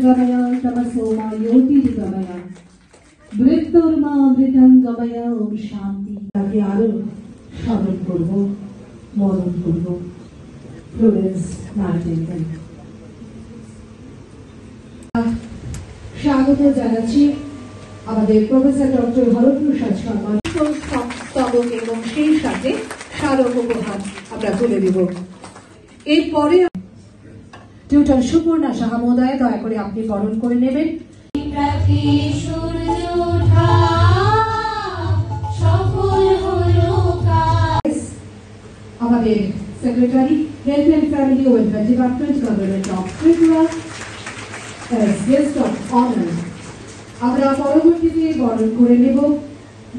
गमय तमसो मा ज्योतिर्गमय मृत्युर्मा अमृतं गमय ओम शांति। তাকে আরো স্মরণ করব, মরণ করব। Florence nightingale. স্বাগত জানাচ্ছি আমাদের প্রফেসর ডক্টর হরপ্রসাদ শর্মা। স্তবক এবং সেই সাথে স্মারক উপহার আমরা তুলে দেব। এরপরে টিউটর সুপর্ণা সাহা মহোদয় দয়া করে আপনি বরণ করে নেবেন। আমাদের secretary health and family welfare department government of Tripura guest of honour. আমরা পরবর্তীতে বরণ করে নেব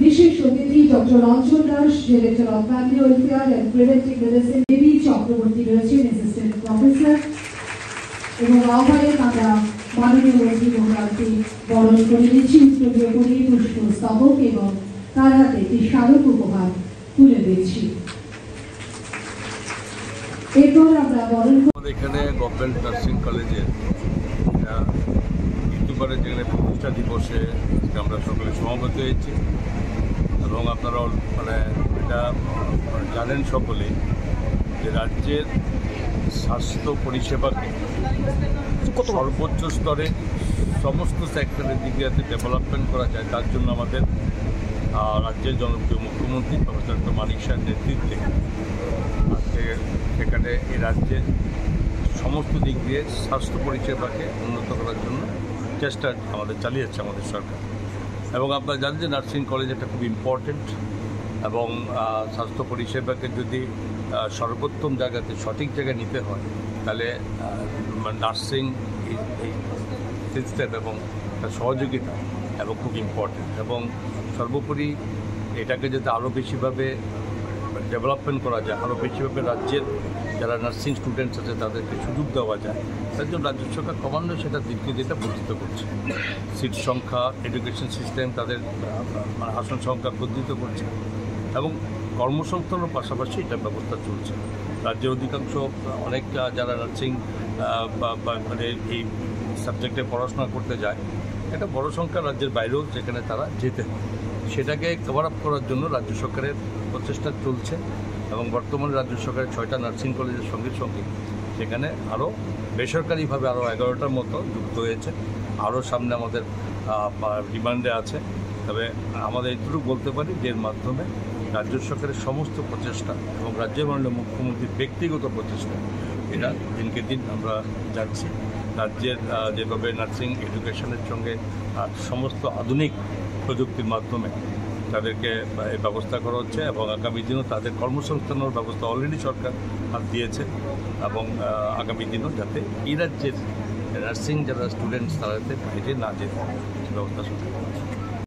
বিশেষ অতিথি doctor Anchal Das, director of family welfare and preventive medicine. Debi Chakraborty রয়েছেন অ্যাসিস্ট্যান্ট প্রফেসর। এবং আহ্বানে আমরা মাননীয় মন্ত্রী মহোদয়কে বরণ করে দিচ্ছি উত্তরীয় পরিয়ে পুষ্প স্তবক এবং তার হাতে একটি স্মারক উপহার তুলে দিচ্ছি। এরপর আমরা বরণ এখানে গভর্নমেন্ট নার্সিং কলেজে ইউটিউবারের যেখানে প্রতিষ্ঠা দিবসে আমরা সকলে সমবেত হয়েছি এবং আপনারা মানে এটা জানেন সকলে যে রাজ্যের স্বাস্থ্য পরিষেবাকে সর্বোচ্চ স্তরে সমস্ত সেক্টরের দিকে যাতে ডেভেলপমেন্ট করা যায় তার জন্য আমাদের রাজ্যের জনপ্রিয় মুখ্যমন্ত্রী প্রফেসর ডক্টর মানিক শাহের নেতৃত্বে আজকে সেখানে এই রাজ্যের সমস্ত দিক দিয়ে স্বাস্থ্য পরিষেবাকে উন্নত করার জন্য চেষ্টা আমাদের চালিয়েছে আমাদের সরকার। এবং আপনারা জানেন যে নার্সিং কলেজ একটা খুব ইম্পর্টেন্ট এবং স্বাস্থ্য পরিষেবাকে যদি সর্বোত্তম জায়গাতে সঠিক জায়গায় নিতে হয় তাহলে নার্সিং এই সিস্টেম এবং তার সহযোগিতা এবং খুব ইম্পর্টেন্ট। এবং সর্বোপরি এটাকে যাতে আরও বেশিভাবে ডেভেলপমেন্ট করা যায়, আরও বেশিভাবে রাজ্যের যারা নার্সিং স্টুডেন্টস আছে তাদেরকে সুযোগ দেওয়া যায়, তার জন্য রাজ্য সরকার ক্রমান্বয়ে সেটা দিকে যেটা বর্ধিত করছে। সিট সংখ্যা, এডুকেশন সিস্টেম, তাদের আসন সংখ্যা বর্ধিত করছে এবং কর্মসংস্থানের পাশাপাশি এটা ব্যবস্থা চলছে। রাজ্যের অধিকাংশ অনেক যারা নার্সিং মানে এই সাবজেক্টে পড়াশোনা করতে যায় একটা বড় সংখ্যা রাজ্যের বাইরেও যেখানে তারা যেতে হয়, সেটাকে কভার আপ করার জন্য রাজ্য সরকারের প্রচেষ্টা চলছে। এবং বর্তমানে রাজ্য সরকারের 6টা নার্সিং কলেজের সঙ্গে সঙ্গে সেখানে আরও বেসরকারিভাবে আরও 11টার মতো যুক্ত হয়েছে। আরও সামনে আমাদের ডিমান্ডে আছে। তবে আমাদের এটুকু বলতে পারি যে এর মাধ্যমে রাজ্য সরকারের সমস্ত প্রচেষ্টা এবং রাজ্যের মাননীয় মুখ্যমন্ত্রীর ব্যক্তিগত প্রচেষ্টা এটা দিনকে দিন আমরা যাচ্ছি। রাজ্যের যেভাবে নার্সিং এডুকেশনের সঙ্গে সমস্ত আধুনিক প্রযুক্তির মাধ্যমে তাদেরকে ব্যবস্থা করা হচ্ছে এবং আগামী দিনও তাদের কর্মসংস্থানের ব্যবস্থা অলরেডি সরকার হাত দিয়েছে এবং আগামী দিনও যাতে এই রাজ্যের নার্সিং যারা স্টুডেন্টস তারা যাতে বাইরে না যেতে ব্যবস্থা সরকার